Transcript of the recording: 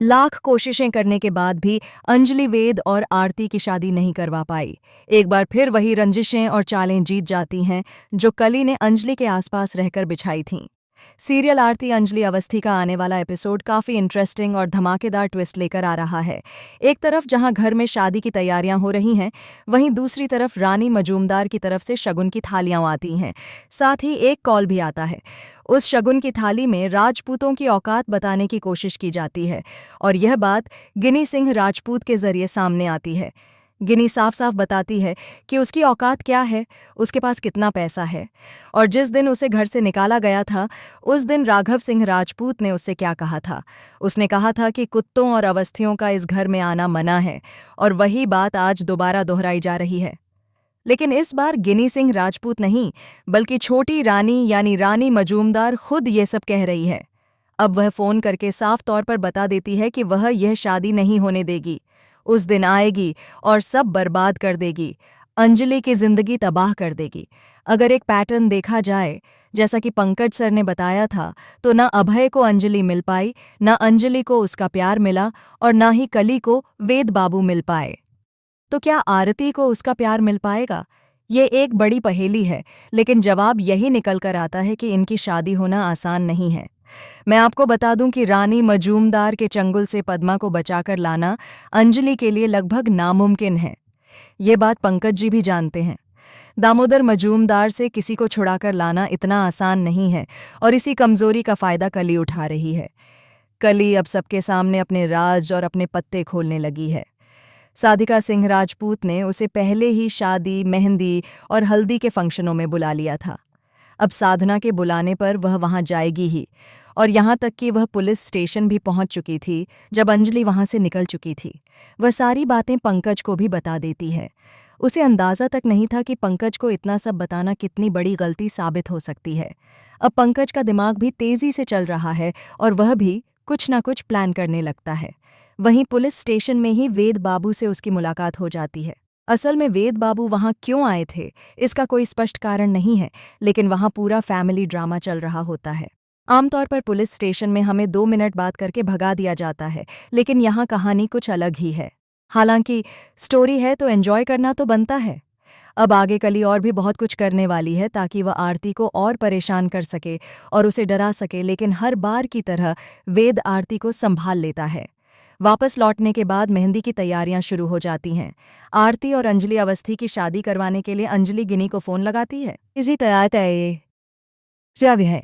लाख कोशिशें करने के बाद भी अंजलि वेद और आरती की शादी नहीं करवा पाई। एक बार फिर वही रंजिशें और चालें जीत जाती हैं जो कली ने अंजलि के आसपास रहकर बिछाई थीं। सीरियल आरती अंजलि अवस्थी का आने वाला एपिसोड काफी इंटरेस्टिंग और धमाकेदार ट्विस्ट लेकर आ रहा है। एक तरफ जहां घर में शादी की तैयारियां हो रही हैं, वहीं दूसरी तरफ रानी मजूमदार की तरफ से शगुन की थालियां आती हैं। साथ ही एक कॉल भी आता है। उस शगुन की थाली में राजपूतों की औकात बताने की कोशिश की जाती है और यह बात गिनी सिंह राजपूत के जरिए सामने आती है। गिनी साफ साफ बताती है कि उसकी औकात क्या है, उसके पास कितना पैसा है, और जिस दिन उसे घर से निकाला गया था उस दिन राघव सिंह राजपूत ने उससे क्या कहा था। उसने कहा था कि कुत्तों और अवस्थियों का इस घर में आना मना है, और वही बात आज दोबारा दोहराई जा रही है। लेकिन इस बार गिनी सिंह राजपूत नहीं, बल्कि छोटी रानी यानी रानी मजूमदार खुद ये सब कह रही है। अब वह फोन करके साफ तौर पर बता देती है कि वह यह शादी नहीं होने देगी। उस दिन आएगी और सब बर्बाद कर देगी, अंजलि की जिंदगी तबाह कर देगी। अगर एक पैटर्न देखा जाए, जैसा कि पंकज सर ने बताया था, तो ना अभय को अंजलि मिल पाई, ना अंजलि को उसका प्यार मिला, और ना ही कली को वेद बाबू मिल पाए। तो क्या आरती को उसका प्यार मिल पाएगा? ये एक बड़ी पहेली है, लेकिन जवाब यही निकल कर आता है कि इनकी शादी होना आसान नहीं है। मैं आपको बता दूं कि रानी मजूमदार के चंगुल से पद्मा को बचाकर लाना अंजलि के लिए लगभग नामुमकिन है। ये बात पंकज जी भी जानते हैं। दामोदर मजूमदार से किसी को छुड़ाकर लाना इतना आसान नहीं है, और इसी कमजोरी का फायदा कली उठा रही है। कली अब सबके सामने अपने राज और अपने पत्ते खोलने लगी है। साधिका सिंह राजपूत ने उसे पहले ही शादी, मेहंदी और हल्दी के फंक्शनों में बुला लिया था। अब साधना के बुलाने पर वह वहां जाएगी ही, और यहाँ तक कि वह पुलिस स्टेशन भी पहुंच चुकी थी जब अंजलि वहां से निकल चुकी थी। वह सारी बातें पंकज को भी बता देती है। उसे अंदाजा तक नहीं था कि पंकज को इतना सब बताना कितनी बड़ी गलती साबित हो सकती है। अब पंकज का दिमाग भी तेजी से चल रहा है और वह भी कुछ ना कुछ प्लान करने लगता है। वहीं पुलिस स्टेशन में ही वेद बाबू से उसकी मुलाकात हो जाती है। असल में वेद बाबू वहां क्यों आए थे, इसका कोई स्पष्ट कारण नहीं है, लेकिन वहां पूरा फैमिली ड्रामा चल रहा होता है। आमतौर पर पुलिस स्टेशन में हमें 2 मिनट बात करके भगा दिया जाता है, लेकिन यहाँ कहानी कुछ अलग ही है। हालांकि स्टोरी है तो एंजॉय करना तो बनता है। अब आगे कली और भी बहुत कुछ करने वाली है ताकि वह आरती को और परेशान कर सके और उसे डरा सके, लेकिन हर बार की तरह वेद आरती को संभाल लेता है। वापस लौटने के बाद मेहंदी की तैयारियां शुरू हो जाती हैं। आरती और अंजलि अवस्थी की शादी करवाने के लिए अंजलि गिनी को फोन लगाती है। इसी तैयार है,